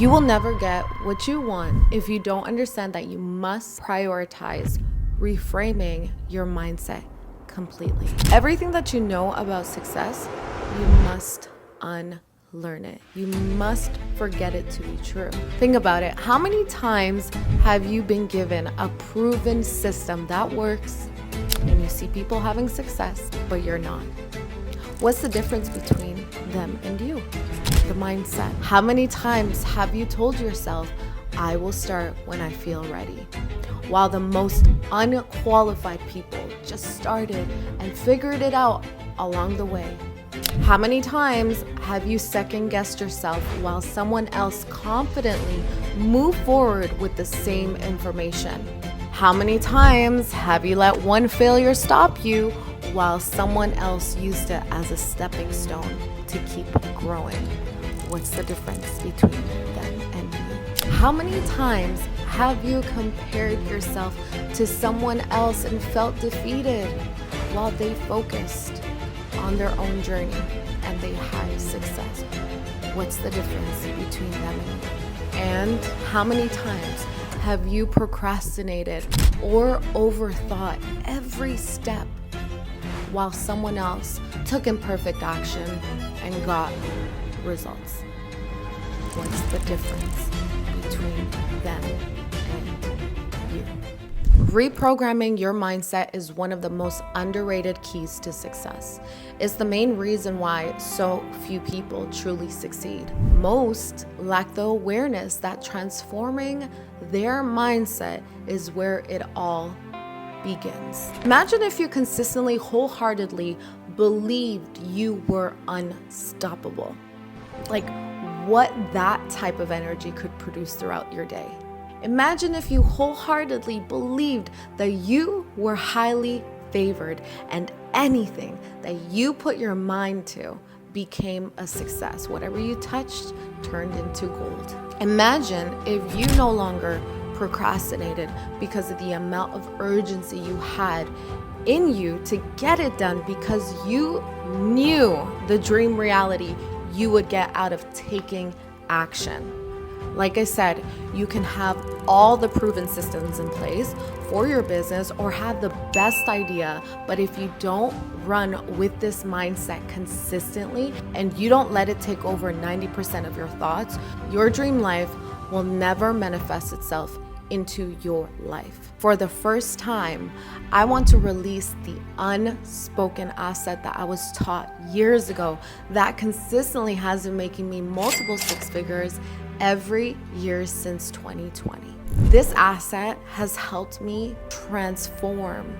You will never get what you want if you don't understand that you must prioritize reframing your mindset completely. Everything that you know about success, you must unlearn it. You must forget it to be true. Think about it. How many times have you been given a proven system that works and you see people having success, but you're not? What's the difference between them and you? The mindset. How many times have you told yourself, I will start when I feel ready? While the most unqualified people just started and figured it out along the way. How many times have you second-guessed yourself while someone else confidently moved forward with the same information? How many times have you let one failure stop you while someone else used it as a stepping stone to keep growing? What's the difference between them and you? How many times have you compared yourself to someone else and felt defeated while they focused on their own journey and they had success? What's the difference between them and you? And how many times have you procrastinated or overthought every step while someone else took imperfect action and got results? What's the difference between them and you? Reprogramming your mindset is one of the most underrated keys to success. It's the main reason why so few people truly succeed. Most lack the awareness that transforming their mindset is where it all begins. Imagine if you consistently, wholeheartedly believed you were unstoppable. Like what that type of energy could produce throughout your day. Imagine if you wholeheartedly believed that you were highly favored and anything that you put your mind to became a success. Whatever you touched turned into gold. Imagine if you no longer procrastinated because of the amount of urgency you had in you to get it done because you knew the dream reality you would get out of taking action. Like I said, you can have all the proven systems in place for your business or have the best idea, but if you don't run with this mindset consistently and you don't let it take over 90% of your thoughts, your dream life will never manifest itself into your life. For the first time, I want to release the unspoken asset that I was taught years ago that consistently has been making me multiple six figures every year since 2020. This asset has helped me transform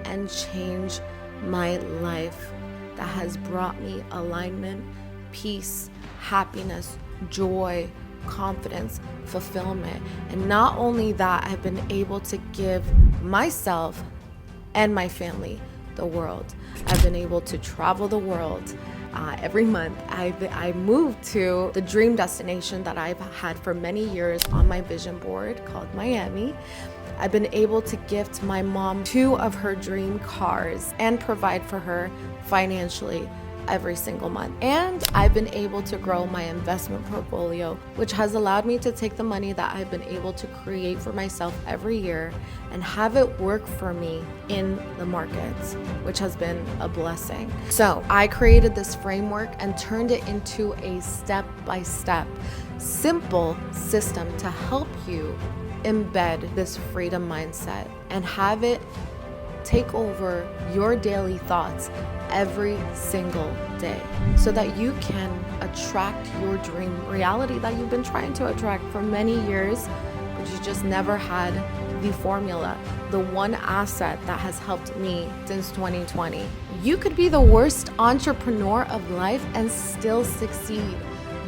and change my life that has brought me alignment, peace, happiness, joy, confidence, fulfillment. And not only that, I've been able to give myself and my family the world. I've been able to travel the world. Every month I moved to the dream destination that I've had for many years on my vision board called Miami. I've been able to gift my mom 2 of her dream cars and provide for her financially every single month. And I've been able to grow my investment portfolio, which has allowed me to take the money that I've been able to create for myself every year and have it work for me in the markets, which has been a blessing. So I created this framework and turned it into a step-by-step, simple system to help you embed this freedom mindset and have it take over your daily thoughts every single day so that you can attract your dream reality that you've been trying to attract for many years, but you just never had the formula, the one asset that has helped me since 2020. You could be the worst entrepreneur of life and still succeed,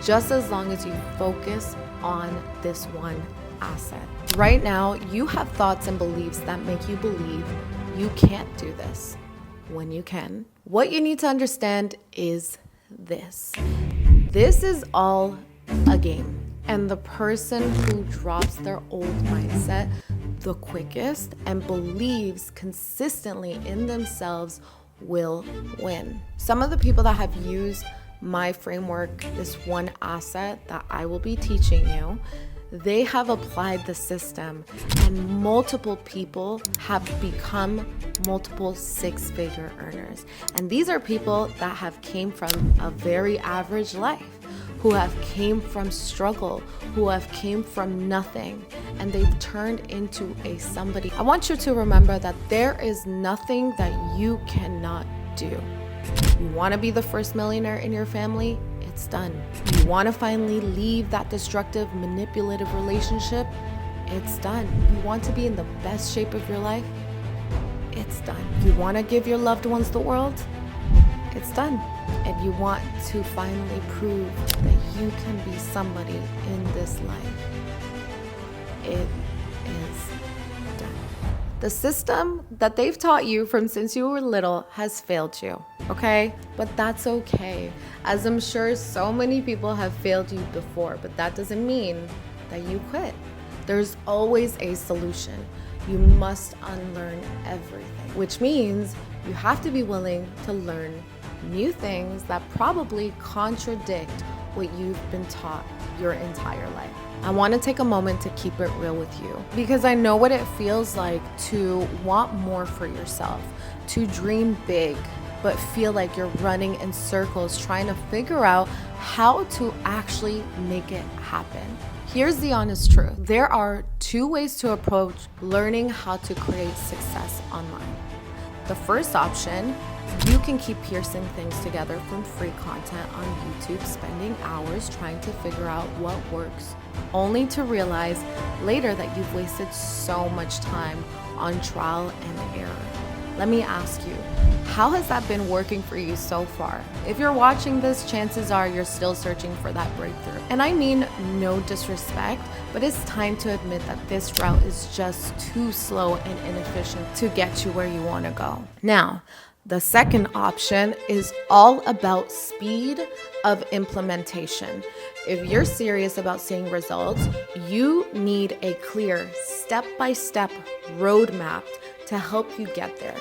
just as long as you focus on this one asset. Right now, you have thoughts and beliefs that make you believe you can't do this when you can. What you need to understand is this. This is all a game. And the person who drops their old mindset the quickest and believes consistently in themselves will win. Some of the people that have used my framework, this one asset that I will be teaching you, they have applied the system and multiple people have become multiple six-figure earners. And these are people that have came from a very average life, who have came from struggle, who have came from nothing, and they've turned into a somebody. I want you to remember that there is nothing that you cannot do. You want to be the first millionaire in your family? It's done. You want to finally leave that destructive, manipulative relationship? It's done. You want to be in the best shape of your life? It's done. You want to give your loved ones the world? It's done. And you want to finally prove that you can be somebody in this life? It is done. The system that they've taught you from since you were little has failed you, okay? But that's okay, as I'm sure so many people have failed you before, but that doesn't mean that you quit. There's always a solution. You must unlearn everything, which means you have to be willing to learn new things that probably contradict what you've been taught your entire life. I want to take a moment to keep it real with you because I know what it feels like to want more for yourself, to dream big, but feel like you're running in circles trying to figure out how to actually make it happen. Here's the honest truth. There are two ways to approach learning how to create success online. The first option, you can keep piecing things together from free content on YouTube, spending hours trying to figure out what works, only to realize later that you've wasted so much time on trial and error. Let me ask you, how has that been working for you so far? If you're watching this, chances are you're still searching for that breakthrough. And I mean no disrespect, but it's time to admit that this route is just too slow and inefficient to get you where you want to go. Now, the second option is all about speed of implementation. If you're serious about seeing results, you need a clear step-by-step roadmap to help you get there.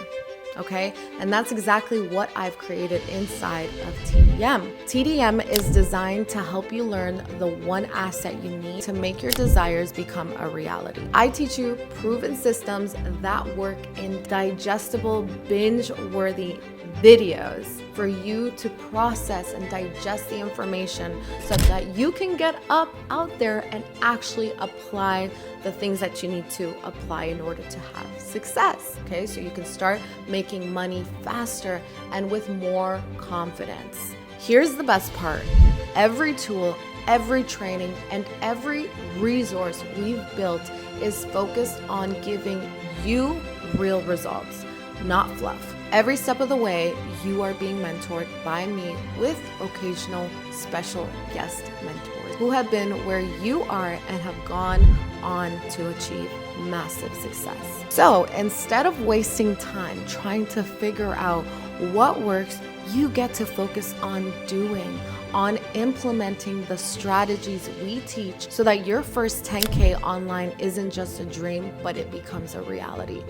Okay? And that's exactly what I've created inside of TDM. TDM is designed to help you learn the one asset you need to make your desires become a reality. I teach you proven systems that work in digestible, binge-worthy videos for you to process and digest the information so that you can get up out there and actually apply the things that you need to apply in order to have success. Okay, so you can start making money faster and with more confidence. Here's the best part. Every tool, every training, and every resource we've built is focused on giving you real results, not fluff. Every step of the way, you are being mentored by me with occasional special guest mentors who have been where you are and have gone on to achieve massive success. So instead of wasting time trying to figure out what works, you get to focus on doing, on implementing the strategies we teach so that your first 10K online isn't just a dream, but it becomes a reality.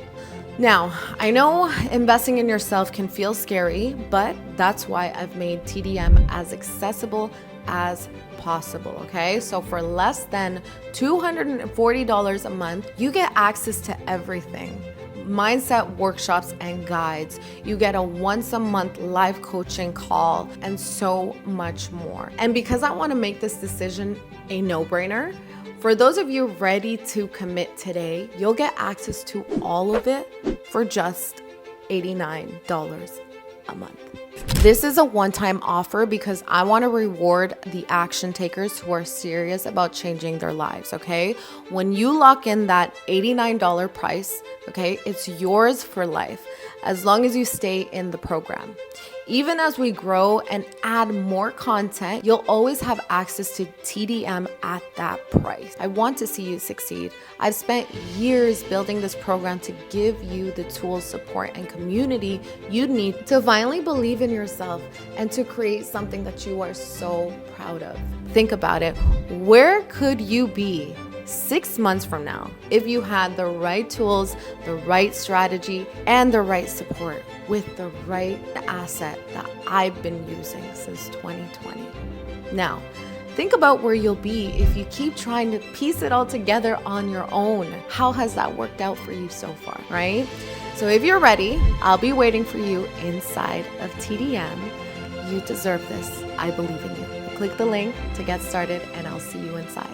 Now, I know investing in yourself can feel scary, but that's why I've made TDM as accessible as possible, okay? So for less than $240 a month, you get access to everything. Mindset workshops and guides. You get a once a month live coaching call and so much more. And because I want to make this decision a no-brainer, for those of you ready to commit today, you'll get access to all of it for just $89 a month. This is a one-time offer because I want to reward the action takers who are serious about changing their lives, okay? When you lock in that $89 price, okay, it's yours for life as long as you stay in the program. Even as we grow and add more content, you'll always have access to TDM at that price. I want to see you succeed. I've spent years building this program to give you the tools, support, and community you need to finally believe in yourself and to create something that you are so proud of. Think about it. Where could you be 6 months from now if you had the right tools, the right strategy, and the right support with the right asset that I've been using since 2020. Now, think about where you'll be if you keep trying to piece it all together on your own. How has that worked out for you so far, right? So if you're ready, I'll be waiting for you inside of TDM. You deserve this. I believe in you. Click the link to get started, and I'll see you inside.